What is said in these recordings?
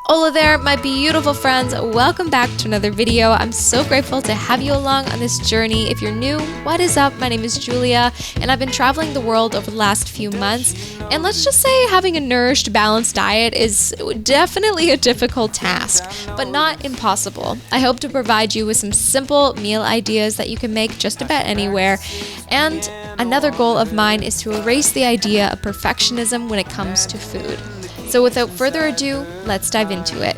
Hola there, my beautiful friends. Welcome back to another video. I'm so grateful to have you along on this journey. If you're new, what is up? My name is Julia, and I've been traveling the world over the last few months. And let's just say having a nourished, balanced diet is definitely a difficult task, but not impossible. I hope to provide you with some simple meal ideas that you can make just about anywhere. And another goal of mine is to erase the idea of perfectionism when it comes to food. So without further ado, let's dive into it.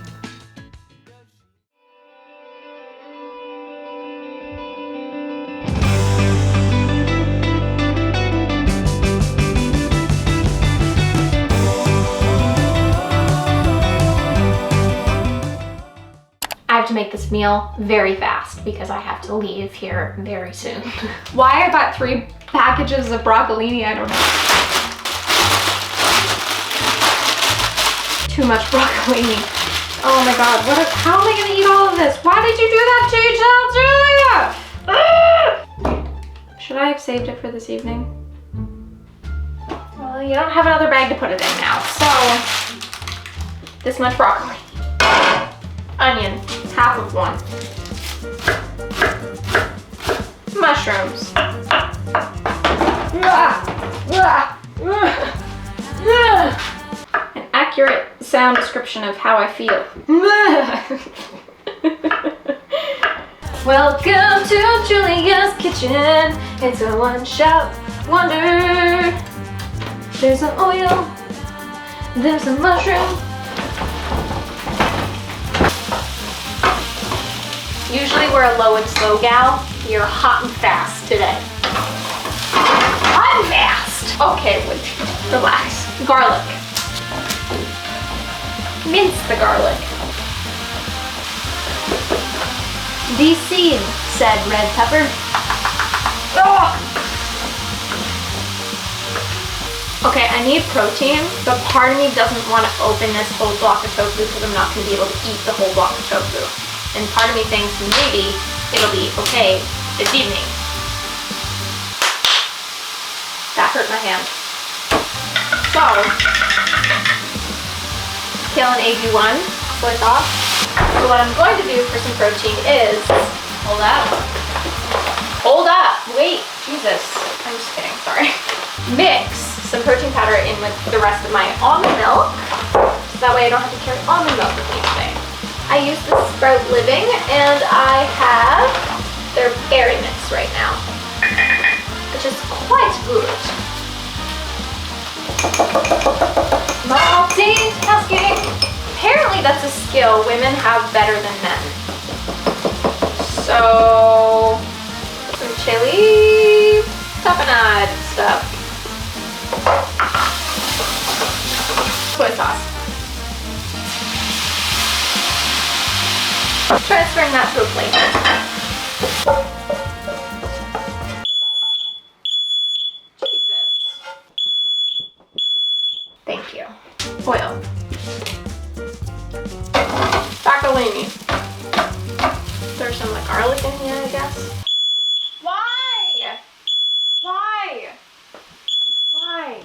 I have to make this meal very fast because I have to leave here very soon. Why I bought 3 packages of broccolini, I don't know. Too much broccolini. Oh my god, how am I gonna eat all of this? Why did you do that to yourself, Julia? Should I have saved it for this evening? Well, you don't have another bag to put it in now, so this much broccoli. Onion, half of one. Mushrooms. An accurate sound description of how I feel. Welcome to Julia's kitchen. It's a one-shot wonder. There's an oil. There's a mushroom. Usually we're a low and slow gal. You're hot and fast today. Hot and fast. Okay, wait. Relax. Garlic. Mince the garlic. De-seed, said red pepper. Oh! Okay, I need protein, but part of me doesn't want to open this whole block of tofu because I'm not going to be able to eat the whole block of tofu. And part of me thinks maybe it'll be okay this evening. That hurt my hand. So, kill an AG1, soy sauce. So what I'm going to do for some protein is, hold up, wait, Jesus. I'm just kidding, sorry. Mix some protein powder in with the rest of my almond milk. So that way I don't have to carry almond milk with me today. I use the Sprout Living, and I have their berry mix right now, which is quite good. Multitasking. Apparently that's a skill women have better than men. So, some chili, tapenade stuff. Soy sauce. Transferring that to a plate. Jesus. Thank you. Oil. Broccolini. There's some garlic in here, I guess. Why? Why? Why?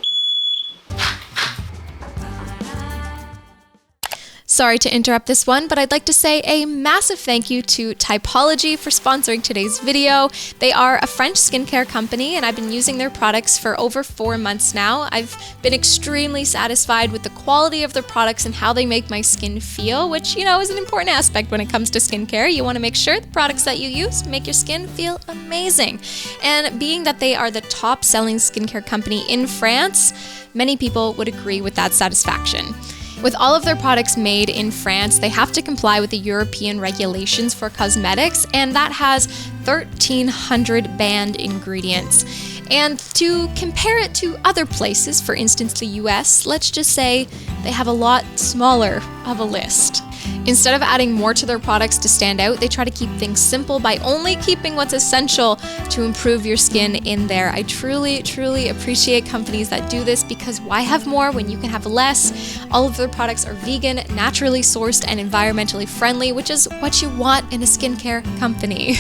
Sorry to interrupt this one, but I'd like to say a massive thank you to Typology for sponsoring today's video. They are a French skincare company, and I've been using their products for over 4 months now. I've been extremely satisfied with the quality of their products and how they make my skin feel, which, you know, is an important aspect when it comes to skincare. You want to make sure the products that you use make your skin feel amazing. And being that they are the top-selling skincare company in France, many people would agree with that satisfaction. With all of their products made in France, they have to comply with the European regulations for cosmetics, and that has 1,300 banned ingredients. And to compare it to other places, for instance the US, let's just say they have a lot smaller of a list. Instead of adding more to their products to stand out, they try to keep things simple by only keeping what's essential to improve your skin in there. I truly, truly appreciate companies that do this because why have more when you can have less? All of their products are vegan, naturally sourced, and environmentally friendly, which is what you want in a skincare company.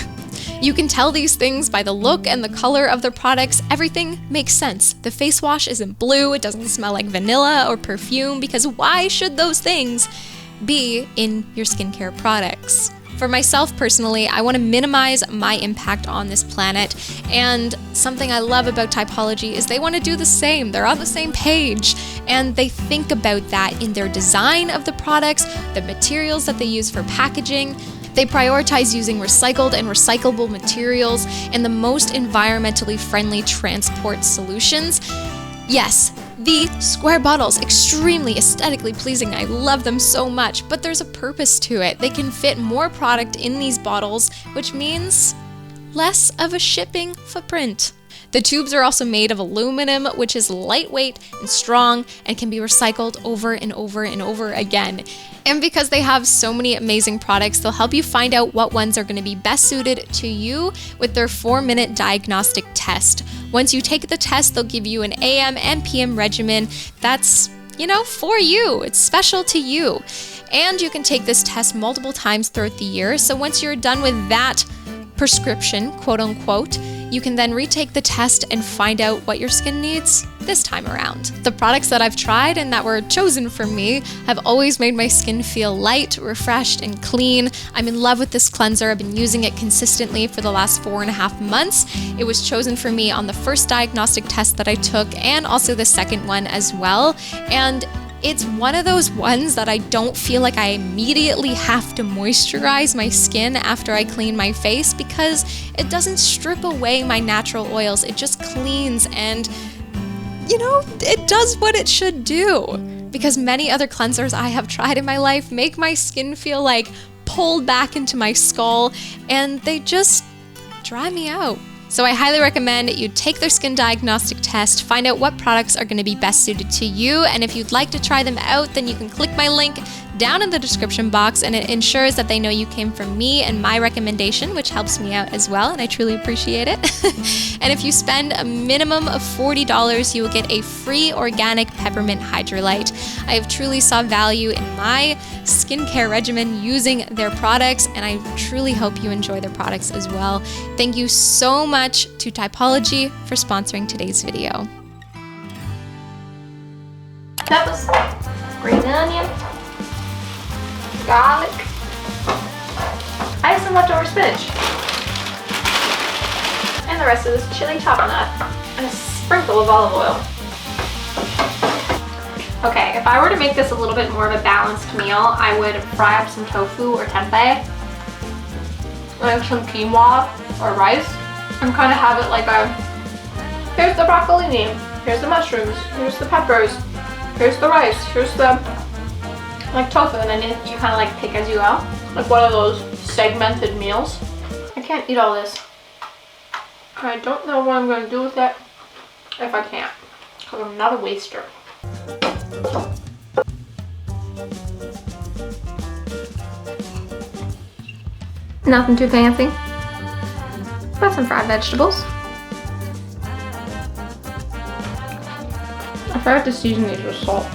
You can tell these things by the look and the color of their products. Everything makes sense. The face wash isn't blue, it doesn't smell like vanilla or perfume, because why should those things be in your skincare products. For myself personally, I want to minimize my impact on this planet, and something I love about Typology is they want to do the same. They're on the same page, and they think about that in their design of the products, the materials that they use for packaging. They prioritize using recycled and recyclable materials and the most environmentally friendly transport solutions. Yes, the square bottles, extremely aesthetically pleasing. I love them so much, but there's a purpose to it. They can fit more product in these bottles, which means less of a shipping footprint. The tubes are also made of aluminum, which is lightweight and strong and can be recycled over and over and over again. And because they have so many amazing products, they'll help you find out what ones are going to be best suited to you with their 4-minute diagnostic test. Once you take the test, they'll give you an AM and PM regimen that's, for you. It's special to you. And you can take this test multiple times throughout the year. So once you're done with that prescription, quote unquote, you can then retake the test and find out what your skin needs this time around. The products that I've tried and that were chosen for me have always made my skin feel light, refreshed, and clean. I'm in love with this cleanser. I've been using it consistently for the last 4.5 months. It was chosen for me on the first diagnostic test that I took and also the second one as well. And it's one of those ones that I don't feel like I immediately have to moisturize my skin after I clean my face because it doesn't strip away my natural oils. It just cleans and, it does what it should do. Because many other cleansers I have tried in my life make my skin feel like pulled back into my skull and they just dry me out. So I highly recommend you take their skin diagnostic test, find out what products are going to be best suited to you, and if you'd like to try them out, then you can click my link down in the description box, and it ensures that they know you came from me and my recommendation, which helps me out as well, and I truly appreciate it. And if you spend a minimum of $40, you will get a free organic peppermint hydrolyte. I have truly saw value in my skincare regimen using their products, and I truly hope you enjoy their products as well. Thank you so much to Typology for sponsoring today's video. Peppers, green onion, garlic. I have some leftover spinach. And the rest of this chili tapenade. And a sprinkle of olive oil. Okay, if I were to make this a little bit more of a balanced meal, I would fry up some tofu or tempeh, like some quinoa or rice, and kind of have it like here's the broccolini, here's the mushrooms, here's the peppers, here's the rice, here's the tofu, and then you kind of like pick as you go. Like one of those segmented meals. I can't eat all this. I don't know what I'm going to do with it if I can't, because I'm not a waster. Nothing too fancy. Got some fried vegetables. I forgot to season these with salt.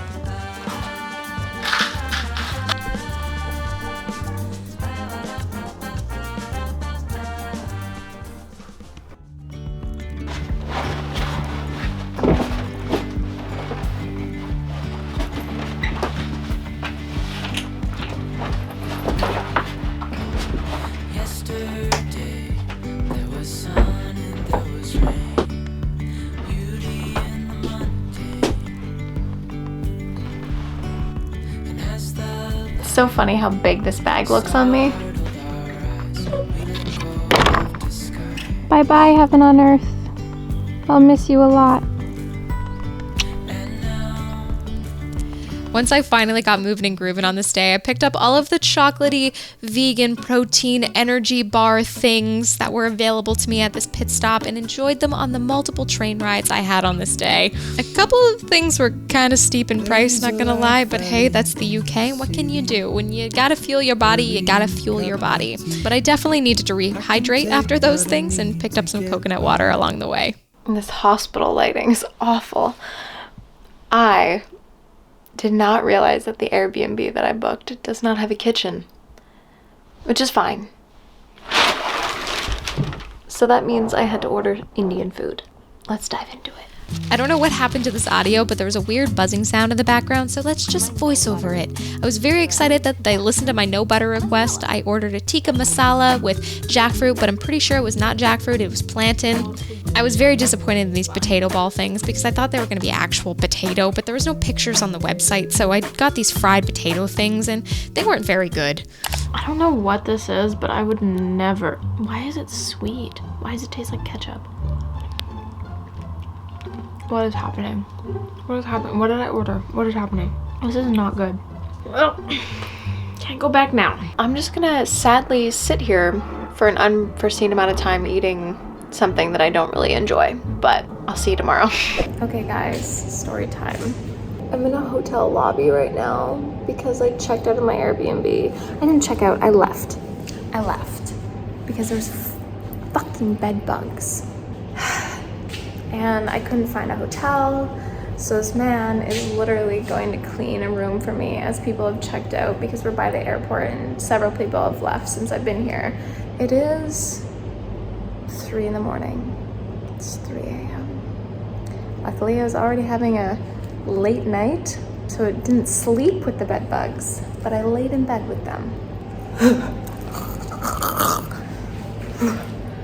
So funny how big this bag looks on me. Bye bye, heaven on earth. I'll miss you a lot. Once I finally got moving and grooving on this day, I picked up all of the chocolatey, vegan, protein, energy bar things that were available to me at this pit stop and enjoyed them on the multiple train rides I had on this day. A couple of things were kind of steep in price, not gonna lie, but hey, that's the UK. What can you do? When you gotta fuel your body, you gotta fuel your body. But I definitely needed to rehydrate after those things and picked up some coconut water along the way. This hospital lighting is awful. I did not realize that the Airbnb that I booked does not have a kitchen, which is fine. So that means I had to order Indian food. Let's dive into it. I don't know what happened to this audio, but there was a weird buzzing sound in the background, so let's just voice over it. I was very excited that they listened to my no butter request. I ordered a tikka masala with jackfruit, but I'm pretty sure it was not jackfruit, it was plantain. I was very disappointed in these potato ball things because I thought they were going to be actual potato, but there was no pictures on the website, so I got these fried potato things and they weren't very good. I don't know what this is, but I would never. Why is it sweet? Why does it taste like ketchup? What is happening? What is happening? What did I order? What is happening? This is not good. Well, can't go back now. I'm just gonna sadly sit here for an unforeseen amount of time eating something that I don't really enjoy, but I'll see you tomorrow. Okay guys, story time. I'm in a hotel lobby right now because I checked out of my Airbnb. I didn't check out, I left. I left because there's fucking bed bugs. And I couldn't find a hotel, so this man is literally going to clean a room for me as people have checked out because we're by the airport and several people have left since I've been here. It is 3 in the morning. It's 3 a.m. Luckily, I was already having a late night, so it didn't sleep with the bed bugs, but I laid in bed with them.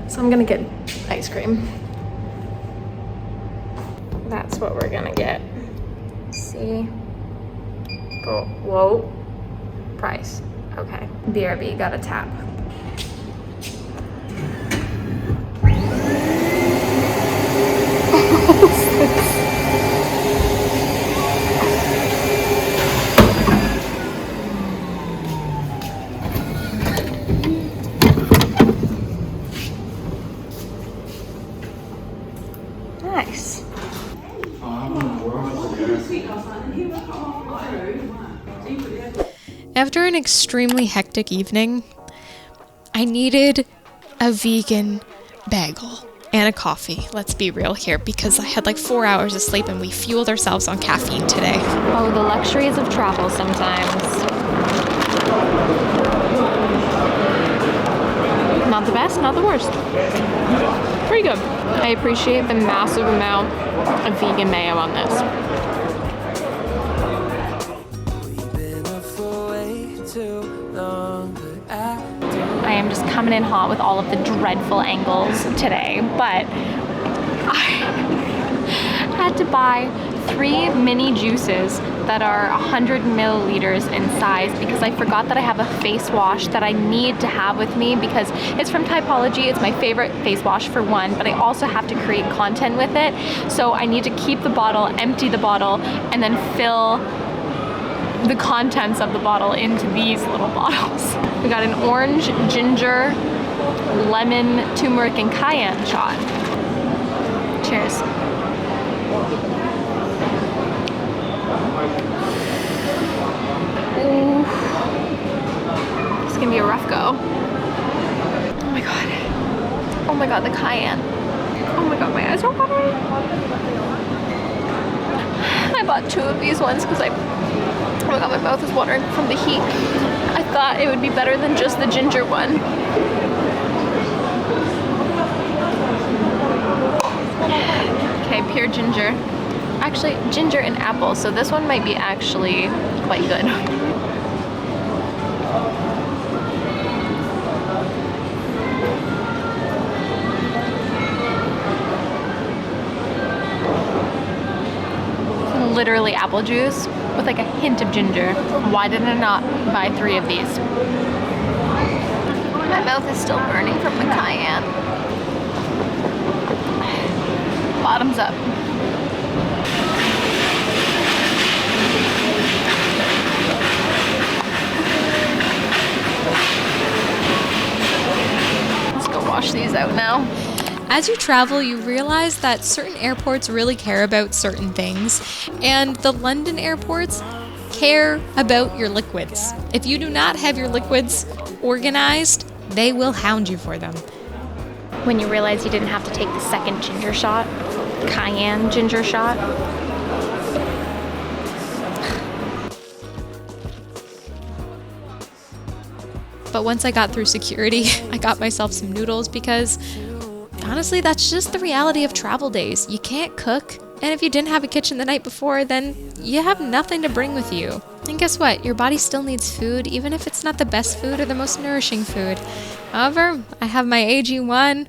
So I'm gonna get ice cream. That's what we're gonna get. See? Oh, whoa. Price. Okay. BRB, got a tap. Nice. After an extremely hectic evening, I needed a vegan bagel and a coffee. Let's be real here, because I had like 4 hours of sleep and we fueled ourselves on caffeine today. Oh, the luxuries of travel sometimes. Not the best, not the worst. Pretty good. I appreciate the massive amount of vegan mayo on this. I am just coming in hot with all of the dreadful angles today, but I had to buy 3 mini juices that are 100 milliliters in size because I forgot that I have a face wash that I need to have with me because it's from Typology. It's my favorite face wash for one, but I also have to create content with it. So I need to keep the bottle, empty the bottle, and then fill the contents of the bottle into these little bottles. We got an orange, ginger, lemon, turmeric, and cayenne shot. Cheers. Ooh. It's gonna be a rough go. Oh my god. Oh my god, the cayenne. Oh my god, my eyes are watering. I bought 2 of these ones because oh my god, my mouth is watering from the heat. I thought it would be better than just the ginger one. Okay, pure ginger. Actually, ginger and apple, so this one might be actually quite good. Literally apple juice with like a hint of ginger. Why did I not buy 3 of these? My mouth is still burning from the cayenne. Bottoms up. Let's go wash these out now. As you travel, you realize that certain airports really care about certain things, and the London airports care about your liquids. If you do not have your liquids organized, they will hound you for them. When you realize you didn't have to take the second ginger shot, cayenne ginger shot. But once I got through security, I got myself some noodles because honestly, that's just the reality of travel days. You can't cook And if you didn't have a kitchen the night before, then you have nothing to bring with you. And guess what? Your body still needs food, even if it's not the best food or the most nourishing food. However, I have my AG1,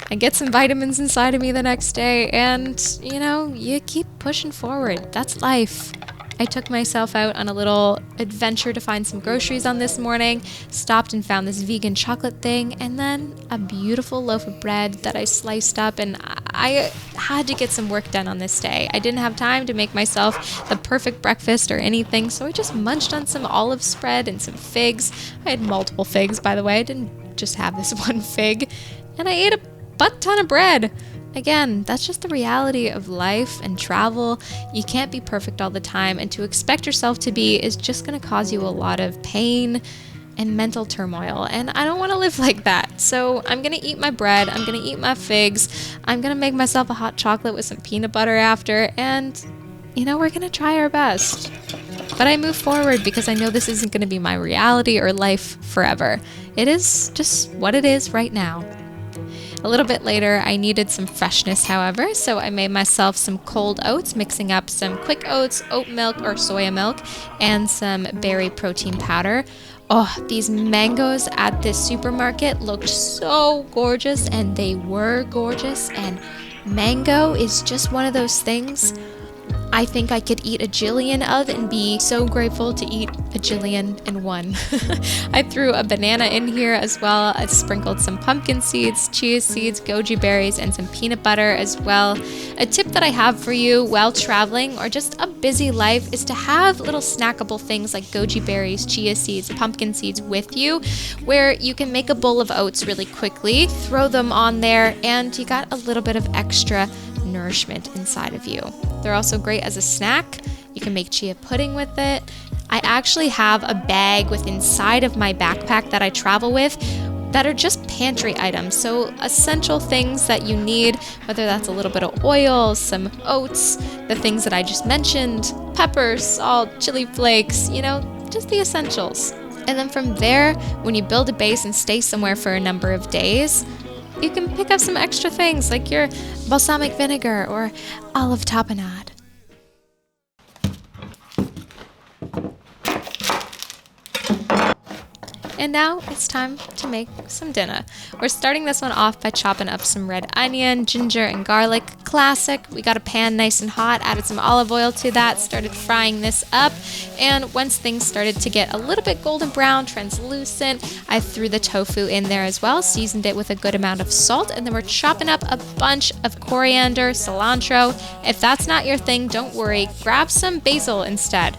I get some vitamins inside of me the next day, and, you keep pushing forward. That's life. I took myself out on a little adventure to find some groceries on this morning, stopped and found this vegan chocolate thing, and then a beautiful loaf of bread that I sliced up, and I had to get some work done on this day. I didn't have time to make myself the perfect breakfast or anything, so I just munched on some olive spread and some figs. I had multiple figs, by the way. I didn't just have this one fig. And I ate a butt ton of bread. Again, that's just the reality of life and travel. You can't be perfect all the time, and to expect yourself to be is just going to cause you a lot of pain and mental turmoil, and I don't want to live like that. So I'm going to eat my bread, I'm going to eat my figs, I'm going to make myself a hot chocolate with some peanut butter after, and, we're going to try our best. But I move forward because I know this isn't going to be my reality or life forever. It is just what it is right now. A little bit later, I needed some freshness, however, so I made myself some cold oats, mixing up some quick oats, oat milk or soya milk, and some berry protein powder. Oh, these mangoes at this supermarket looked so gorgeous, and they were gorgeous, and mango is just one of those things I think I could eat a jillion of and be so grateful to eat a jillion in one. I threw a banana in here as well. I sprinkled some pumpkin seeds, chia seeds, goji berries, and some peanut butter as well. A tip that I have for you while traveling or just a busy life is to have little snackable things like goji berries, chia seeds, pumpkin seeds with you, where you can make a bowl of oats really quickly, throw them on there, and you got a little bit of extra nourishment inside of you. They're also great as a snack. You can make chia pudding with it. I actually have a bag with inside of my backpack that I travel with that are just pantry items. So essential things that you need, whether that's a little bit of oil, some oats, the things that I just mentioned, pepper, salt, chili flakes, just the essentials. And then from there, when you build a base and stay somewhere for a number of days, you can pick up some extra things like your balsamic vinegar or olive tapenade. And now it's time to make some dinner. We're starting this one off by chopping up some red onion, ginger, and garlic. Classic. We got a pan nice and hot, added some olive oil to that, started frying this up, and once things started to get a little bit golden brown, translucent, I threw the tofu in there as well, seasoned it with a good amount of salt, and then we're chopping up a bunch of coriander, cilantro. If that's not your thing, don't worry, grab some basil instead.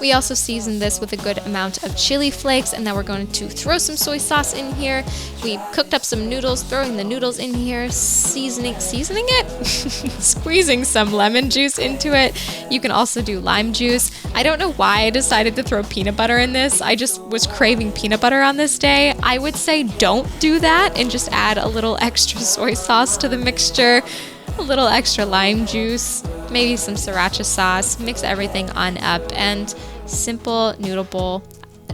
We also seasoned this with a good amount of chili flakes, and now we're going to throw some soy sauce in here. We cooked up some noodles, throwing the noodles in here, seasoning it? Squeezing some lemon juice into it. You can also do lime juice. I don't know why I decided to throw peanut butter in this. I just was craving peanut butter on this day. I would say don't do that and just add a little extra soy sauce to the mixture, a little extra lime juice, maybe some sriracha sauce, mix everything on up, and simple noodle bowl.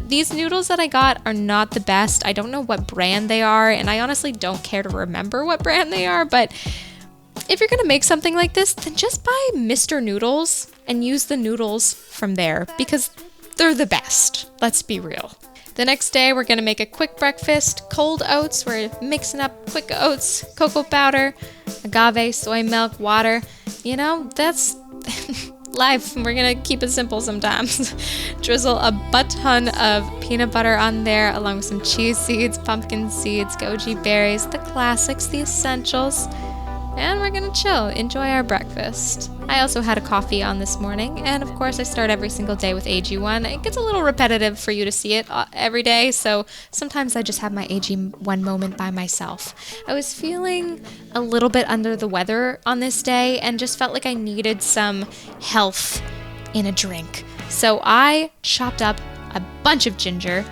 These noodles that I got are not the best. I don't know what brand they are, and I honestly don't care to remember what brand they are, but if you're gonna make something like this, then just buy Mr. Noodles and use the noodles from there because they're the best. Let's be real. The next day, we're gonna make a quick breakfast, cold oats. We're mixing up quick oats, cocoa powder, agave, soy milk, water. That's life. We're gonna keep it simple sometimes. Drizzle a butt ton of peanut butter on there, along with some chia seeds, pumpkin seeds, goji berries, the classics, the essentials. And we're gonna chill, enjoy our breakfast. I also had a coffee on this morning, and of course I start every single day with AG1. It gets a little repetitive for you to see it every day, so sometimes I just have my AG1 moment by myself. I was feeling a little bit under the weather on this day and just felt like I needed some health in a drink. So I chopped up a bunch of ginger,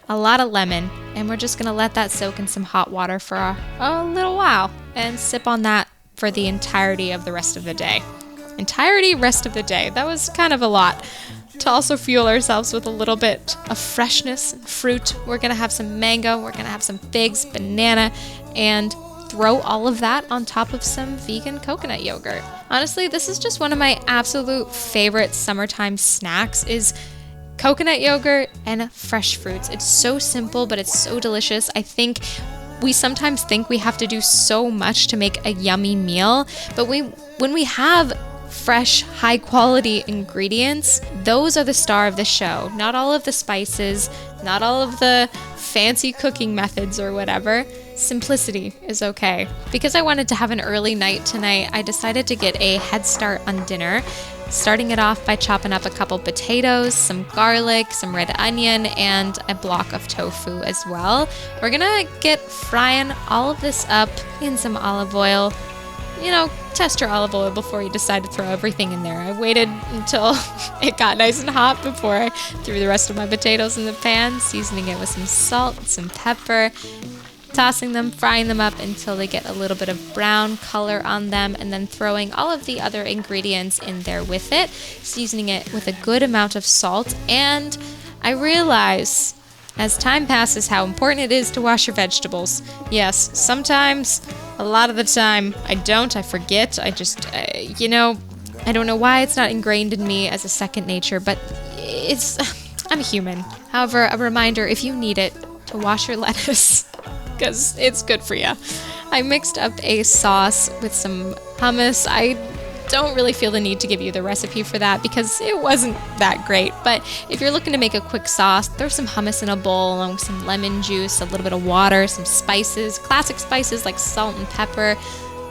a lot of lemon, and we're just gonna let that soak in some hot water for a little while and sip on that for the entirety of the rest of the day. Rest of the day. That was kind of a lot. To also fuel ourselves with a little bit of freshness and fruit, we're gonna have some mango, we're gonna have some figs, banana, and throw all of that on top of some vegan coconut yogurt. Honestly, this is just one of my absolute favorite summertime snacks is coconut yogurt and fresh fruits. It's so simple, but it's so delicious. I think we sometimes think we have to do so much to make a yummy meal, but when we have fresh, high quality ingredients, those are the star of the show. Not all of the spices, not all of the fancy cooking methods or whatever. Simplicity is okay. Because I wanted to have an early night tonight, I decided to get a head start on dinner, starting it off by chopping up a couple potatoes, some garlic, some red onion, and a block of tofu as well. We're gonna get frying all of this up in some olive oil. You know, test your olive oil before you decide to throw everything in there. I waited until it got nice and hot before I threw the rest of my potatoes in the pan, seasoning it with some salt, some pepper, tossing them, frying them up until they get a little bit of brown color on them, and then throwing all of the other ingredients in there with it, seasoning it with a good amount of salt. And I realize as time passes how important it is to wash your vegetables. Yes, sometimes, a lot of the time, I forget. I don't know why it's not ingrained in me as a second nature, but I'm human. However, a reminder, if you need it, to wash your lettuce, because it's good for you. I mixed up a sauce with some hummus. I don't really feel the need to give you the recipe for that because it wasn't that great. But if you're looking to make a quick sauce, throw some hummus in a bowl along with some lemon juice, a little bit of water, some spices, classic spices like salt and pepper,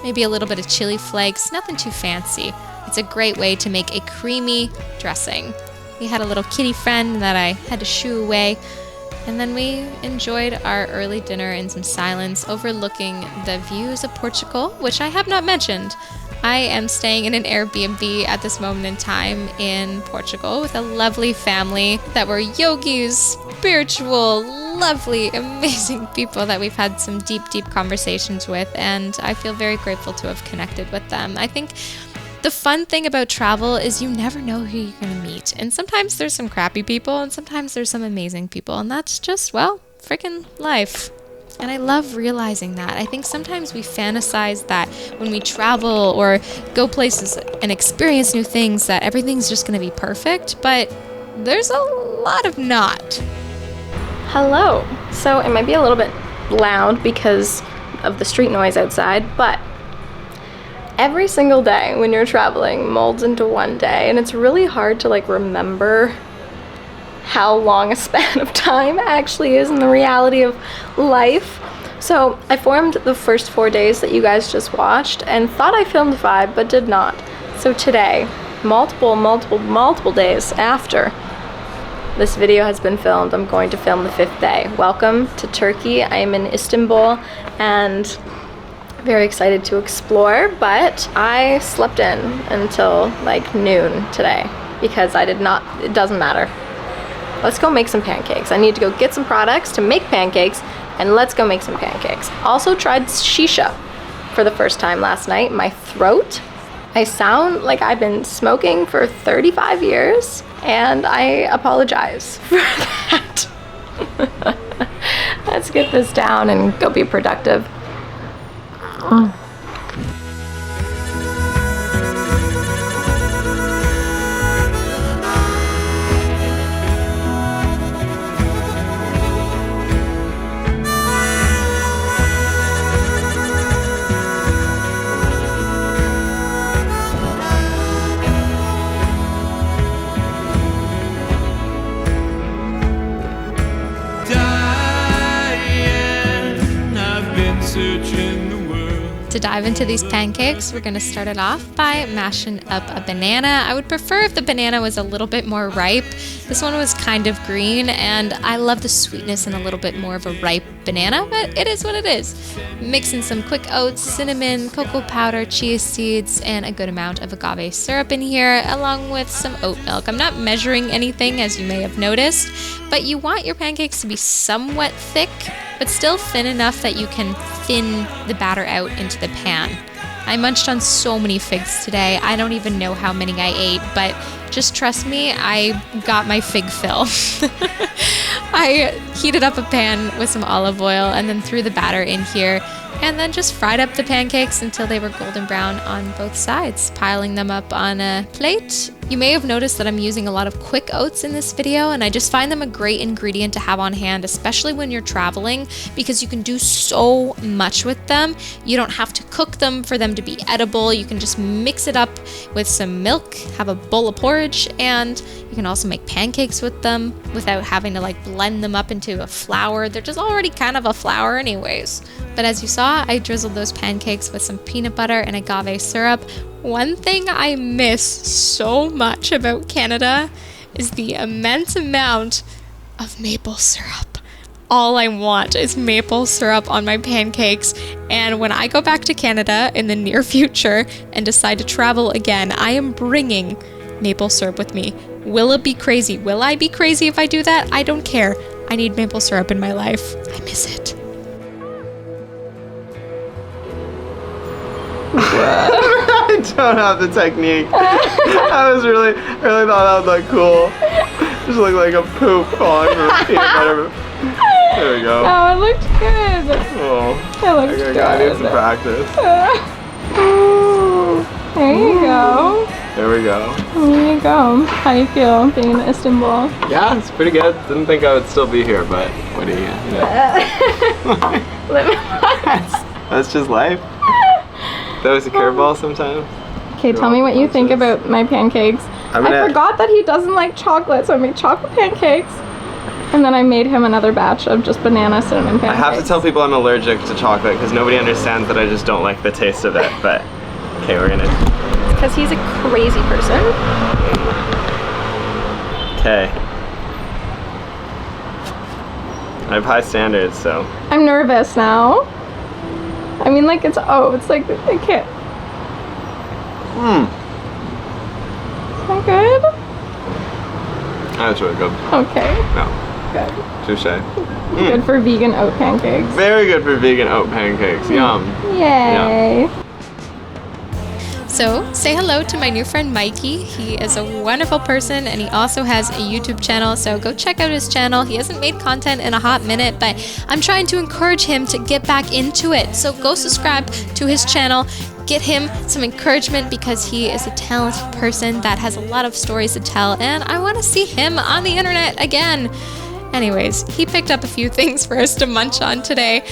maybe a little bit of chili flakes, nothing too fancy. It's a great way to make a creamy dressing. We had a little kitty friend that I had to shoo away, and then we enjoyed our early dinner in some silence, overlooking the views of Portugal, which I have not mentioned. I am staying in an Airbnb at this moment in time in Portugal with a lovely family that were yogis, spiritual, lovely, amazing people that we've had some deep, deep conversations with, and I feel very grateful to have connected with them. I think the fun thing about travel is you never know who you're going to meet, and sometimes there's some crappy people, and sometimes there's some amazing people, and that's just, well, freaking life. And I love realizing that. I think sometimes we fantasize that when we travel or go places and experience new things that everything's just going to be perfect, but there's a lot of not. Hello. So it might be a little bit loud because of the street noise outside, but every single day when you're traveling molds into one day, and it's really hard to remember how long a span of time actually is in the reality of life. So I formed the first 4 days that you guys just watched and thought I filmed 5 but did not. So today, multiple days after this video has been filmed, I'm going to film the 5th day. Welcome to Turkey. I am in Istanbul and very excited to explore, but I slept in until noon today because it doesn't matter. Let's go make some pancakes. I need to go get some products to make pancakes, and let's go make some pancakes. Also tried shisha for the first time last night. My throat, I sound like I've been smoking for 35 years, and I apologize for that. Let's get this down and go be productive. To dive into these pancakes, we're going to start it off by mashing up a banana. I would prefer if the banana was a little bit more ripe. This one was kind of green, and I love the sweetness and a little bit more of a ripe banana, but it is what it is. Mix in some quick oats, cinnamon, cocoa powder, chia seeds, and a good amount of agave syrup in here, along with some oat milk. I'm not measuring anything, as you may have noticed, but you want your pancakes to be somewhat thick, but still thin enough that you can thin the batter out into the pan. I munched on so many figs today. I don't even know how many I ate, but just trust me, I got my fig fill. I heated up a pan with some olive oil and then threw the batter in here, and then just fried up the pancakes until they were golden brown on both sides, piling them up on a plate. You may have noticed that I'm using a lot of quick oats in this video, and I just find them a great ingredient to have on hand, especially when you're traveling, because you can do so much with them. You don't have to cook them for them to be edible. You can just mix it up with some milk, have a bowl of porridge, and you can also make pancakes with them without having to like blend them up into a flour. They're just already kind of a flour anyways. But as you saw, I drizzled those pancakes with some peanut butter and agave syrup. One thing I miss so much about Canada is the immense amount of maple syrup. All I want is maple syrup on my pancakes, and when I go back to Canada in the near future and decide to travel again, I am bringing maple syrup with me. Will it be crazy? Will I be crazy if I do that? I don't care. I need maple syrup in my life. I miss it. I don't have the technique. I was really thought that would look cool. Just look like a poop falling from a peanut butter. There we go. Oh, it looked good. Oh, It looked good. I need some practice. There you go. There we go. There you go. How do you feel being in Istanbul? Yeah, it's pretty good. Didn't think I would still be here, but what do you That's just life. That was a curveball sometimes. Okay, tell me what you think about my pancakes. I forgot that he doesn't like chocolate, so I made chocolate pancakes. And then I made him another batch of just banana cinnamon pancakes. I have to tell people I'm allergic to chocolate because nobody understands that I just don't like the taste of it, but okay, we're gonna... Because he's a crazy person. Okay. I have high standards, so... I'm nervous now. I mean, like, it's like, I can't... Is that good? That's really good. Okay. No. Good. Touché. Good for vegan oat pancakes. Very good for vegan oat pancakes. Yum. Yay. Yum. So, say hello to my new friend Mikey. He is a wonderful person, and he also has a YouTube channel, so go check out his channel. He hasn't made content in a hot minute, but I'm trying to encourage him to get back into it. So go subscribe to his channel, get him some encouragement because he is a talented person that has a lot of stories to tell, and I want to see him on the internet again. Anyways, he picked up a few things for us to munch on today.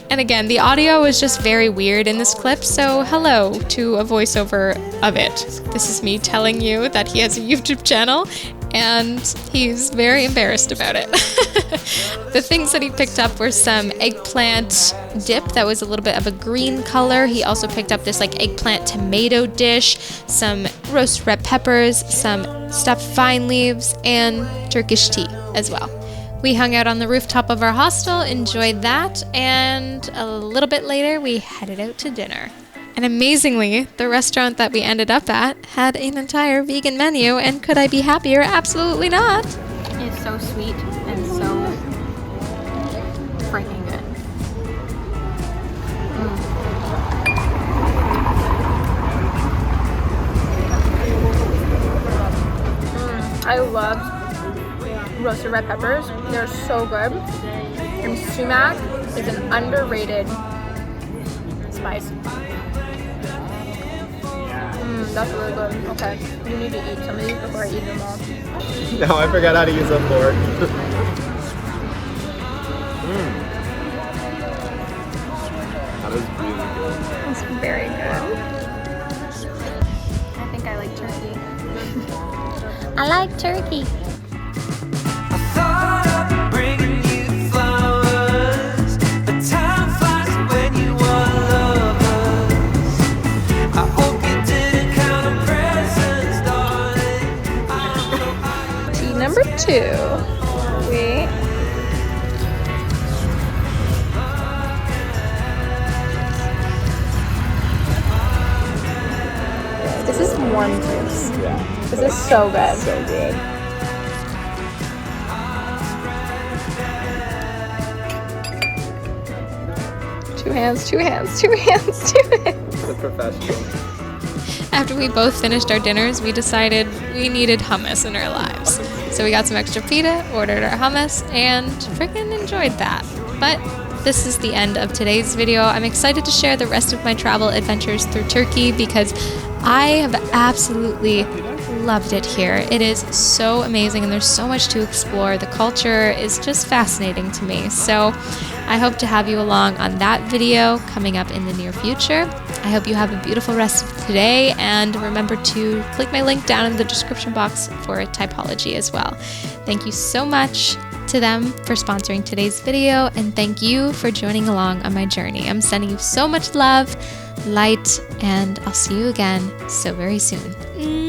And again, the audio is just very weird in this clip, so hello to a voiceover of it. This is me telling you that he has a YouTube channel, and he's very embarrassed about it. The things that he picked up were some eggplant dip that was a little bit of a green color. He also picked up this like eggplant tomato dish, some roast red peppers, some stuffed vine leaves, and Turkish tea as well. We hung out on the rooftop of our hostel, enjoyed that, and a little bit later we headed out to dinner. And amazingly, the restaurant that we ended up at had an entire vegan menu, and could I be happier? Absolutely not. It's so sweet and so freaking good. I love roasted red peppers. They're so good. And sumac is an underrated spice. That's really good. Okay, you need to eat some of these before I eat them all. No, I forgot how to use a fork. That is really good. It's very good. I think I like turkey. I like turkey. Number 2. Wait. This is warm juice. Yeah. This is so good. So good. Two hands, two hands, two hands, two hands. The professional. After we both finished our dinners, we decided we needed hummus in our lives. So we got some extra pita, ordered our hummus, and freaking enjoyed that. But this is the end of today's video. I'm excited to share the rest of my travel adventures through Turkey because I have absolutely loved it here. It is so amazing and there's so much to explore. The culture is just fascinating to me. So I hope to have you along on that video coming up in the near future. I hope you have a beautiful rest of today, and remember to click my link down in the description box for Typology as well. Thank you so much to them for sponsoring today's video, and thank you for joining along on my journey. I'm sending you so much love, light, and I'll see you again so very soon.